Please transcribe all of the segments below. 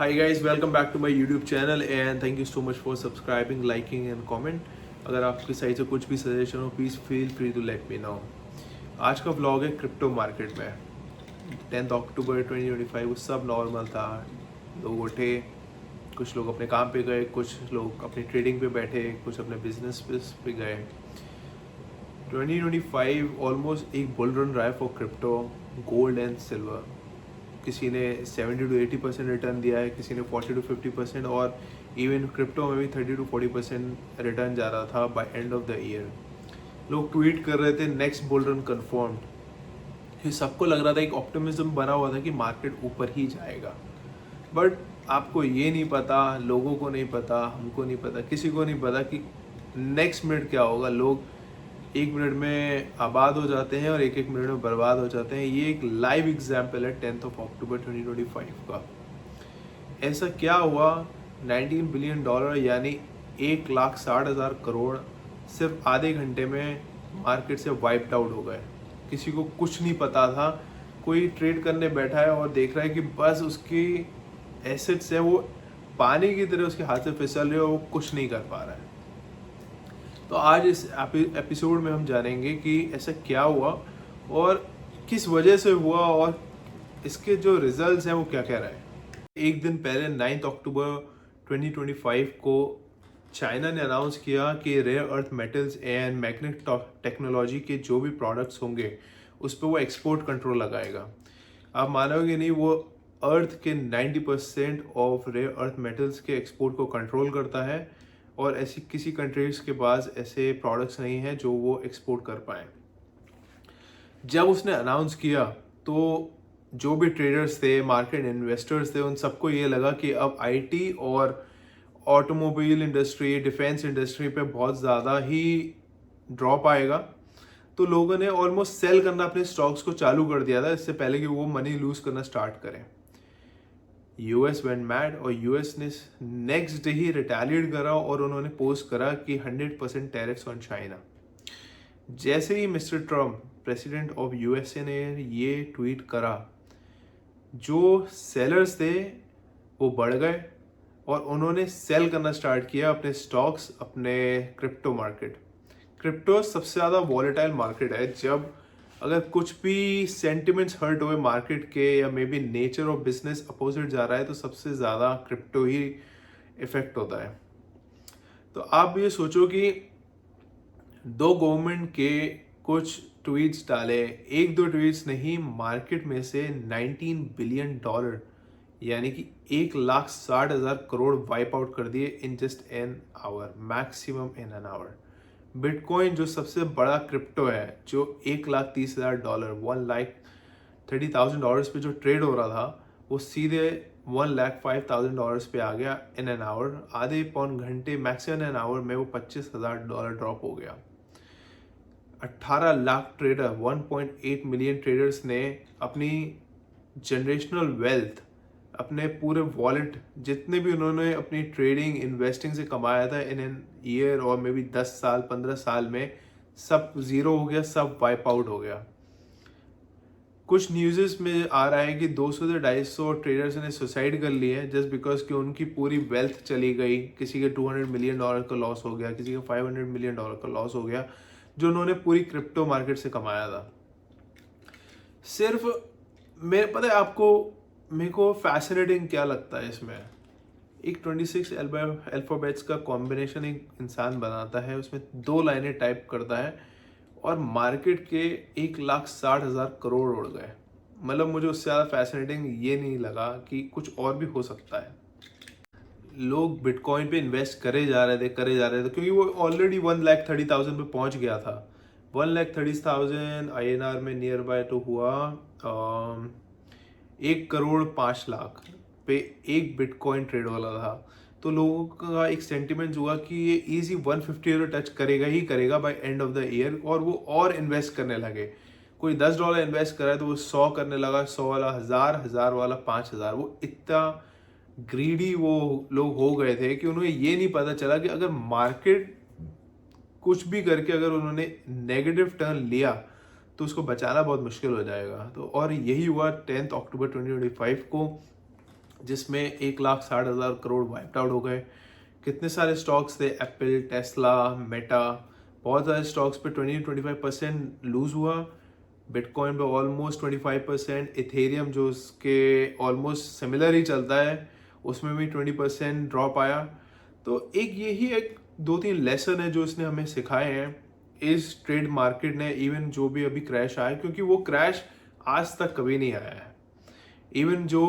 Hi guys, welcome back to my YouTube channel and thank you so much for subscribing, liking and comment. अगर आपकी side से कुछ भी suggestion हो please feel free to let me know. आज का vlog है crypto market में। 10 अक्टूबर 2025 वो सब नॉर्मल था। लोग उठे, कुछ लोग अपने काम पे गए, कुछ लोग अपनी ट्रेडिंग पे बैठे, कुछ अपने बिजनेस पे गए। 2025 ऑलमोस्ट एक बुल रन रहा है for crypto, gold and silver. किसी ने 70 to 80% रिटर्न दिया है, किसी ने 40 to 50% और इवन क्रिप्टो में भी 30 to 40% रिटर्न जा रहा था by end of the year. लोग ट्वीट कर रहे थे नेक्स्ट बुल रन कन्फर्म्ड। ये सबको लग रहा था, एक ऑप्टिमिज्म बना हुआ था कि मार्केट ऊपर ही जाएगा। बट आपको ये नहीं पता, लोगों को नहीं पता, हमको नहीं पता, किसी को नहीं पता कि नेक्स्ट मिनट क्या होगा। लोग एक मिनट में आबाद हो जाते हैं और एक एक मिनट में बर्बाद हो जाते हैं। ये एक लाइव एग्जाम्पल है 10 अक्टूबर 2025 का। ऐसा क्या हुआ, $19 बिलियन यानी 1,60,000 करोड़ सिर्फ आधे घंटे में मार्केट से वाइप्ड आउट हो गए। किसी को कुछ नहीं पता था। कोई ट्रेड करने बैठा है और देख रहा है कि बस उसकी एसेट्स है वो पानी की तरह उसके हाथ से फिसल रहे हो, वो कुछ नहीं कर पा रहा है। तो आज इस एपिसोड में हम जानेंगे कि ऐसा क्या हुआ और किस वजह से हुआ और इसके जो रिजल्ट्स हैं वो क्या कह रहा है। एक दिन पहले 9 अक्टूबर 2025 को चाइना ने अनाउंस किया कि rare earth metals and magnet technology के जो भी प्रोडक्ट्स होंगे उस पर वो एक्सपोर्ट कंट्रोल लगाएगा। आप मानोगे नहीं, वो अर्थ के 90% ऑफ रेयर अर्थ मेटल्स के एक्सपोर्ट को कंट्रोल करता है और ऐसी किसी कंट्रीज़ के पास ऐसे प्रोडक्ट्स नहीं हैं जो वो एक्सपोर्ट कर पाएँ। जब उसने अनाउंस किया तो जो भी ट्रेडर्स थे, मार्केट इन्वेस्टर्स थे, उन सबको ये लगा कि अब आईटी और ऑटोमोबाइल इंडस्ट्री, डिफेंस इंडस्ट्री पे बहुत ज़्यादा ही ड्रॉप आएगा। तो लोगों ने ऑलमोस्ट सेल करना अपने स्टॉक्स को चालू कर दिया था इससे पहले कि वो मनी लूज़ करना स्टार्ट करें। यूएस वेंट मैड और यूएस ने नेक्स्ट डे ही रिटेलिएट करा और उन्होंने पोस्ट करा कि 100% टैरिफ्स ऑन चाइना। जैसे ही mister Trump, president of USA, ने ये ट्वीट करा, जो सेलर्स थे वो बढ़ गए और उन्होंने सेल करना स्टार्ट किया अपने स्टॉक्स, अपने क्रिप्टो मार्केट। क्रिप्टो सबसे ज़्यादा वॉलेटाइल मार्केट है। जब अगर कुछ भी सेंटिमेंट्स हर्ट हुए मार्केट के या may be nature of business opposite जा रहा है तो सबसे ज़्यादा क्रिप्टो ही इफेक्ट होता है। तो आप ये सोचो कि दो गवर्नमेंट के कुछ ट्वीट्स डाले, एक दो ट्वीट्स नहीं, मार्केट में से $19 बिलियन यानी कि 1,60,000 करोड़ वाइप आउट कर दिए in just an hour, maximum in an hour. Bitcoin जो सबसे बड़ा क्रिप्टो है, जो $1,30,000 $1,30,000 पे जो ट्रेड हो रहा था, वो सीधे $1,05,000 पे आ गया इन एन आवर। आधे पौन घंटे, मैक्सिमम एन आवर में वो $25,000 ड्रॉप हो गया। 18 लाख ट्रेडर, 1.8 मिलियन ट्रेडर्स ने अपनी जनरेशनल वेल्थ, अपने पूरे वॉलेट, जितने भी उन्होंने अपनी ट्रेडिंग इन्वेस्टिंग से कमाया था इन एन ईयर और मे बी 10 साल 15 साल में, सब जीरो हो गया, सब वाइप आउट हो गया। कुछ न्यूज़ में आ रहा है कि 200 से 250 ट्रेडर्स ने सुसाइड कर लिए हैं जस्ट बिकॉज कि उनकी पूरी वेल्थ चली गई। किसी के $200 मिलियन का लॉस हो गया, किसी का $500 मिलियन का लॉस हो गया, जो उन्होंने पूरी क्रिप्टो मार्केट से कमाया था। सिर्फ मेरे पता है आपको, मेरे को फैसिनेटिंग क्या लगता है इसमें, एक 26 अल्फ़ाबेट्स का कॉम्बिनेशन एक इंसान बनाता है, उसमें 2 लाइनें टाइप करता है और मार्केट के 1,60,000 करोड़ उड़ गए। मतलब मुझे उससे ज़्यादा फैसिनेटिंग ये नहीं लगा कि कुछ और भी हो सकता है। लोग बिटकॉइन पे इन्वेस्ट करे जा रहे थे क्योंकि वो ऑलरेडी 1,30,000 पे पहुंच गया था। 1,30,000 INR में नियर बाय तो हुआ 1,05,00,000 पे एक बिटकॉइन ट्रेड वाला था। तो लोगों का एक सेंटिमेंट हुआ कि ये इजी 150 टच करेगा ही करेगा by end of the year, और वो और इन्वेस्ट करने लगे। कोई $10 इन्वेस्ट कर रहा है तो वो 100 करने लगा, 100 वाला 1,000, 1,000 वाला 5,000। वो इतना ग्रीडी वो लोग हो गए थे कि उन्हें ये नहीं पता चला कि अगर मार्केट कुछ भी करके अगर उन्होंने नेगेटिव टर्न लिया तो उसको बचाना बहुत मुश्किल हो जाएगा। तो और यही हुआ 10 अक्टूबर 2025 को। जिसमें 1,60,000 करोड़ वाइप्ड आउट हो गए। कितने सारे स्टॉक्स थे, एप्पल, टेस्ला, मेटा, बहुत सारे स्टॉक्स पे 20-25% लूज हुआ। बिटकॉइन पे ऑलमोस्ट 25%, इथेरियम जो उसके ऑलमोस्ट सिमिलर ही चलता है उसमें भी 20% ड्रॉप आया। तो एक यही एक 2-3 लेसन है जो इसने हमें सिखाए हैं इस ट्रेड मार्केट ने, इवन जो भी अभी क्रैश आया, क्योंकि वो क्रैश आज तक कभी नहीं आया है। इवन जो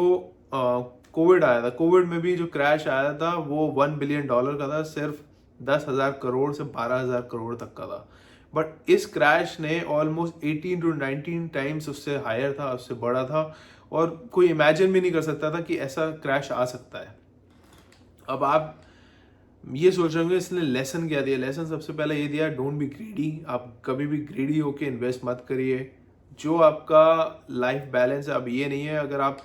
कोविड आया था, कोविड में भी जो क्रैश आया था वो $1 बिलियन का था, सिर्फ 10,000 करोड़ से 12,000 करोड़ तक का था। बट इस क्रैश ने ऑलमोस्ट 18 to 19 टाइम्स उससे हायर था, उससे बड़ा था, और कोई इमेजिन भी नहीं कर सकता था कि ऐसा क्रैश आ सकता है। अब आप ये सोच रहे होंगे इसने लेसन क्या दिया। लेसन सबसे पहले ये दिया, डोंट बी ग्रीडी। आप कभी भी ग्रीडी होके इन्वेस्ट मत करिए। जो आपका लाइफ बैलेंस है, अब ये नहीं है अगर आप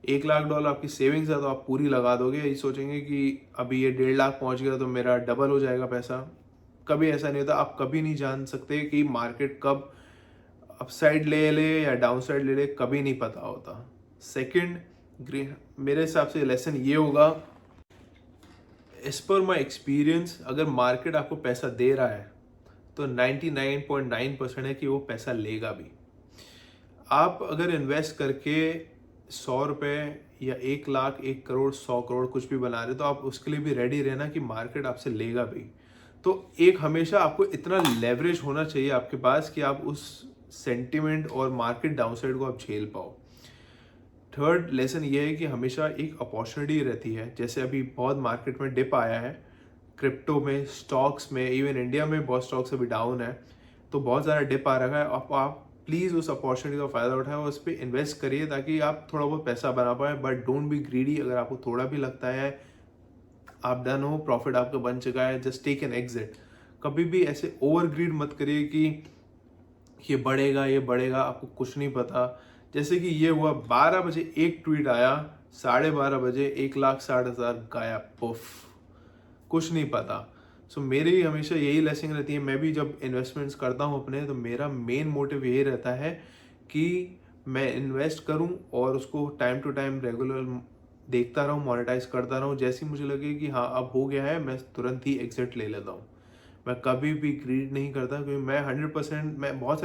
$1 लाख आपकी सेविंग्स है तो आप पूरी लगा दोगे, ये सोचेंगे कि अभी ये 1.5 लाख पहुंच गया तो मेरा डबल हो जाएगा पैसा। कभी ऐसा नहीं होता। आप कभी नहीं जान सकते कि मार्केट कब अपसाइड ले ले या डाउन साइड ले ले, कभी नहीं पता होता। सेकंड, मेरे हिसाब से लेसन ये होगा, एज पर माई एक्सपीरियंस, अगर मार्केट आपको पैसा दे रहा है तो 99.9% है कि वो पैसा लेगा भी। आप अगर इन्वेस्ट करके 100 रुपये या 1 लाख, 1 करोड़, 100 करोड़ कुछ भी बना रहे तो आप उसके लिए भी रेडी रहना कि मार्केट आपसे लेगा भी। तो एक हमेशा आपको इतना लेवरेज होना चाहिए आपके पास कि आप उस सेंटिमेंट और मार्केट डाउनसाइड को आप झेल पाओ। थर्ड लेसन ये है कि हमेशा एक अपॉर्चुनिटी रहती है। जैसे अभी बहुत मार्केट में डिप आया है, क्रिप्टो में, स्टॉक्स में, इवन इंडिया में बहुत स्टॉक्स अभी डाउन है, तो बहुत ज़्यादा डिप आ रखा है। आप प्लीज़ उस अपॉर्चुनिटी का फ़ायदा उठाएं और उस पर इन्वेस्ट करिए ताकि आप थोड़ा बहुत पैसा बना पाए। But don't be greedy. अगर आपको थोड़ा भी लगता है आप डन हो, प्रॉफिट आपका बन चुका है, जस्ट टेक एन एग्जिट। कभी भी ऐसे ओवर ग्रीड मत करिए कि ये बढ़ेगा, ये बढ़ेगा, आपको कुछ नहीं पता। जैसे कि ये हुआ, 12 बजे एक ट्वीट आया, 12:30 बजे 1,60,000 गायब, पुफ, कुछ नहीं पता। सो मेरी हमेशा यही लेसन रहती है। मैं भी जब इन्वेस्टमेंट्स करता हूँ अपने, तो मेरा मेन मोटिव यही रहता है कि मैं इन्वेस्ट करूँ और उसको टाइम टू टाइम रेगुलर देखता रहूँ, मोनेटाइज करता रहूँ। जैसे ही मुझे लगे कि हाँ अब हो गया है, मैं तुरंत ही एग्जिट ले लेता हूँ। मैं कभी भी ग्रीड नहीं करता, क्योंकि मैं 100%, मैं बहुत